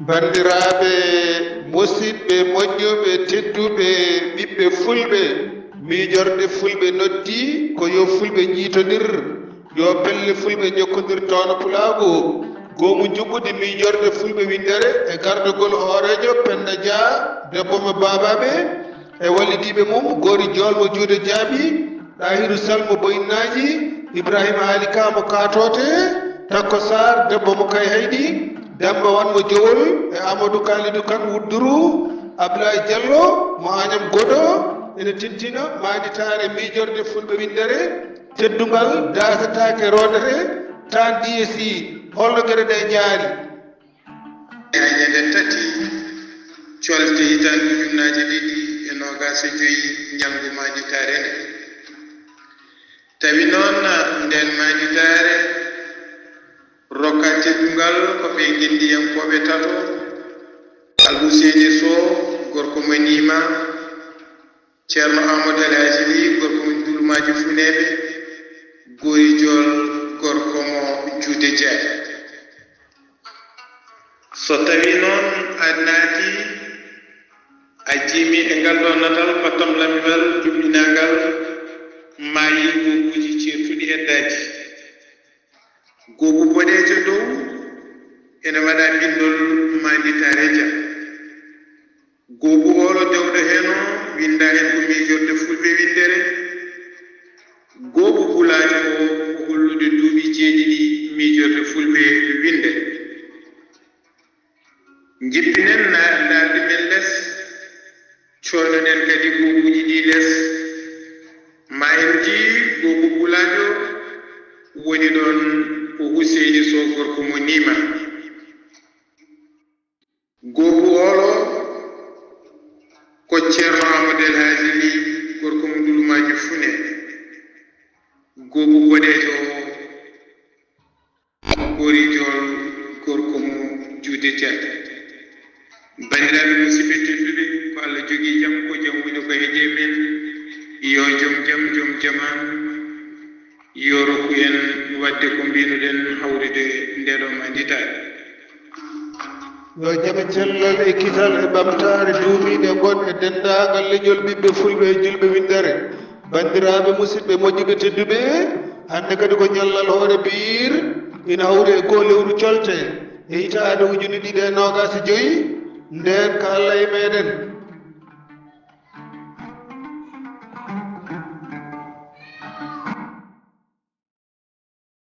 bandiraɓe musidɓe moƴƴuɓe tedduɓe ɓiɓɓe fulɓe miijorde fulɓe noddi ko yo fulɓe jiitodir yo pelle fulɓe jokkodir tawno pulaago goomu juggude miijorde fulɓe windere e gardugol hoorejo Penda Dia debbo mo baabaɓe e wallidiɓe mum goori joolmo juude jaaɓi ɗahiru salmo boyinnaji Ibrahima Ali Kamo Katote Takko Sarr debbo mo kay haydi Demba Wanmo Jowol e Amadou Kalidou Kane Wudduru Ablaye Diallo mo Agnam Godo ene tintina maaditare miijorde fulɓe windere teddungal dasatake rodere tan DSI holno gueɗe ɗe jaari ñande tati colte hitan ujunnaje ɗiɗi e nogas e joyi ñamde maaditare nde tawi noon nden maaditare rokka teddungal ko ɓe gendiyankoɓe tato Alhuseni Sow gorko mo Nima Ceerno Amadou Alhaji Ly gorko mo Dulmaji Funeɓe Gori Diol gorko mo Juude Dia so tawi noon a naati a jiimi e ngal ɗo natal pattam lamiwal juɓɓinagal maayi goobuji ceertuɗi heddaji goobu boɗejo dow ene waɗa bindol manditare Dia goobu oɗo dewɗo heno winda hen ko miijorde fulɓe windere goobu bulajo o hollude duuɓi jeeɗiɗi miijorde fulɓe winde jippinen laaɓi men less coonoɗen kadi goobuji ɗi less ma en jii goobu bulajo woni ɗon ko Huseyni Sow gorko mo Nima goobu oɗo ko Ceerno Amadou Alhaji Ly gorko mo Dulmaji Fune goobu boɗejo o Gori Diol gorko mo Juude Dia bandiraɓe musidɓe tedduɓe ko Allah jogii jam ko jam woni ko heeƴe men yo joom jam joom jaman yo rokku en wadde ko mbinoɗen hawride ndeɗo manditare yo jaɓe cellal e kital e ɓamtare duumiɗe gonɗe dendagal leñol ɓiɓɓe fulɓe e julɓe windere bandiraɓe musidɓe moƴƴuɓe tedduɓe hande kadi ko ñallal hoore biir ina hawri e goo lewru colte e hitande ujune ɗiɗi e nogas e joyyi nden ko Allah e meɗen